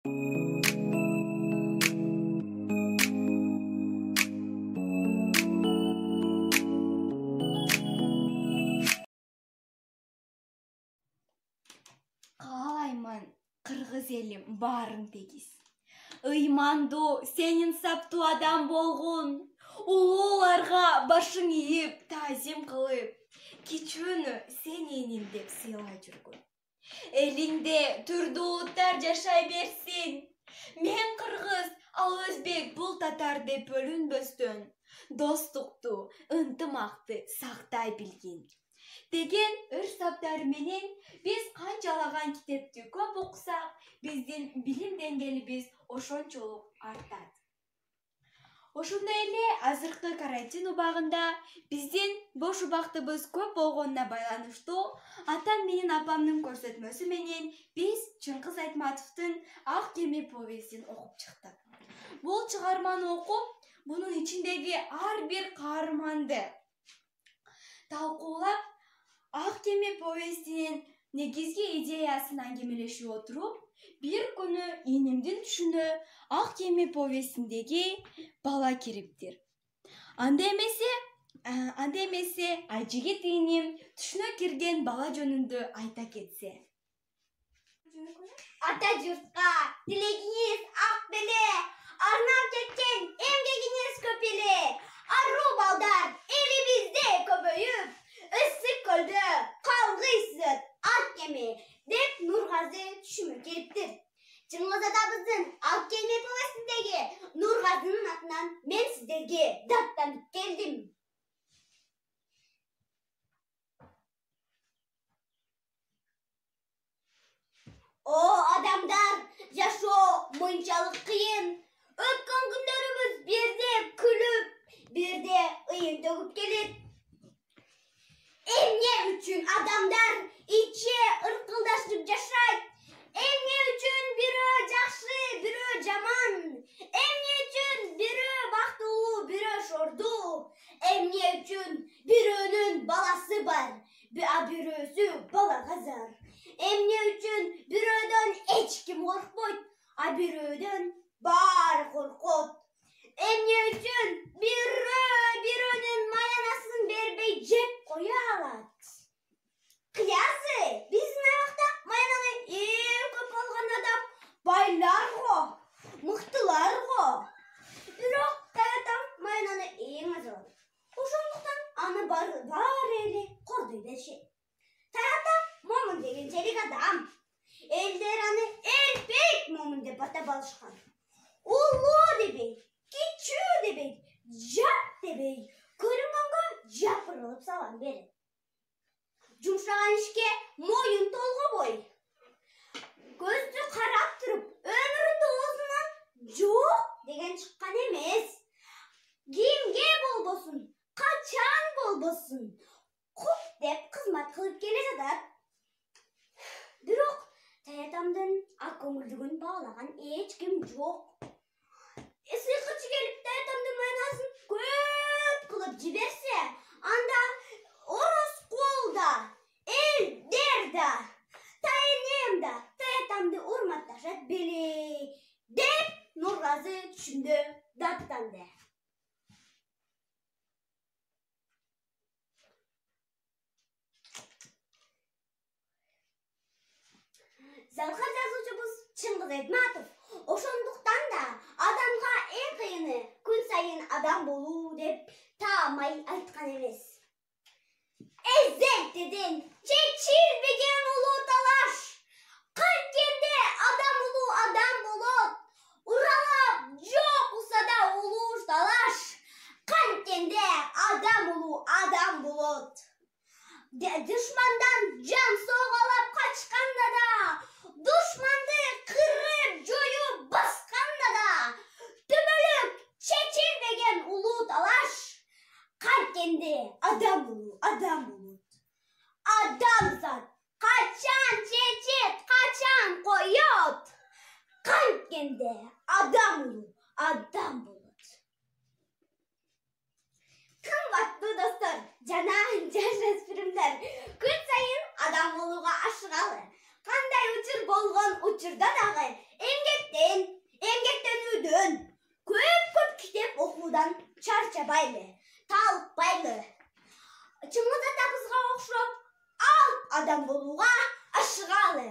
Каалайман, кыргыз элим баарың тегиз. Ыймандуу, сенин саптуу адам болгон. Улууларга башың ийип, таазим кылып, кичүүнү сен эним деп сыйлай жүргөн. Элиңде түрдүү улуттар жашай берсин. Мен кыргыз, ал өзбек, бул татар деп бөлүнбөстөн, достукту, ынтымакты сактай билгин деген өр саптары менен биз канчалаган китепти көп окусак, биздин билим деңгээлибиз ошончолук артат. Ошондой эле азыркы карантин убагында биздин бош убактыбыз көп болгонуна байланыштуу атам менен апамдын көрсөтмөсү менен биз Чыңгыз Айтматовдун Ак кеме повестин окуп чыктык. Бул чыгарманы окуп, бунун ичиндеги ар бир каарманды талкуулап, Ак кеме повестинин негизги идеясын аңгемелешип отуруп, бир күнү энемдин түшүнө Ак кеме повестиндеги бала кириптир. Анда эмесе Айжигит энем түшүнө кирген бала жөнүндө айта кетсе. Ата журтка тилегиңиз ак беле, арнап кеткен эмгегиңиз көп эле. Аруу балдар элибизде көбөйүп, ысык көлдө калгыйсыз ак кеме деп Нургазы түшүмө келиптир. Чыңгыз атабыздын Ак кеме повестиндеги Нургазынын атынан мен сиздерге даттанып келдим. О адамдар, жашоо мынчалык кыйын. Өткөн күндөрүбүз бирде күлүп, бирде ыйын төгүп келет. Эмне үчүн адамдар иче ыркылдашып жашайт? Эмне үчүн бирөө жакшы, бирөө жаман? Эмне үчүн бирөө бактылуу, бирөө шордуу? Эмне үчүн бирөөнүн баласы бар, а бирөөсү балага зар? Эмне үчүн бирөөдөн эч ким коркпойт, а бирөөдөн баары коркот? Эмне үчүн бирөөнүн маянасын бербей жеп кое алат? Кыязы, биздин аймакта маянаны эң көп алган адам байлар го, мыктылар го. Бирок таятам маянаны эң аз алат. Ошондуктан аны баары эле кордой беришет. Таятам момун дегенчелик адам. Элдер аны элбек момун деп атап алышкан. Улуу дебей, кичүү дебей, жат дебей, көрүнгөнгө жапырылып салам берет. Жумшаган ишке моюн толгобой. Көздү карап туруп, өмүрүндө оозунан жок деген чыккан эмес. Кимге болбосун, качан болбосун, куп деп кызмат кылып келе жатат. Бирок таятамдын ак көңүлдүгүн баалаган эч ким жок. Сыйкырчы келип таятамдын майнасын көп кылып жиберсе, анда Ороскол да, элдер да, тайынем да таятамды урматташат беле деп Нургазы түшүндө даттанды. Залкар жазуучубуз Чыңгыз Айтматов ошондуктан да адамга эң кыйыны күн сайын адам болуу деп таамай айткан эмес. Эзентеден чечилбеген улуу талаш. Канткенде адам улуу адам болот. Уралап жок усада улуу талаш. Канткенде адам улуу адам болот. Душмандан жан соголап качканда да, душманды кырып жоюп басканда да, түбөлүк чечилбеген улуу талаш. Канткенде адам улуу адам болот. Адамзат качан чечет, качан коет? Канткенде адам улуу адам болот. Кымбаттуу достор жана жаш-өспүрүмдөр, күн сайын адам болууга ашыгалы. Кандай учур болгон учурда дагы эмгекте чабайлы, талпайлы. Чыңгыз атабызга окшоп, ал адам болууга ашыгалы.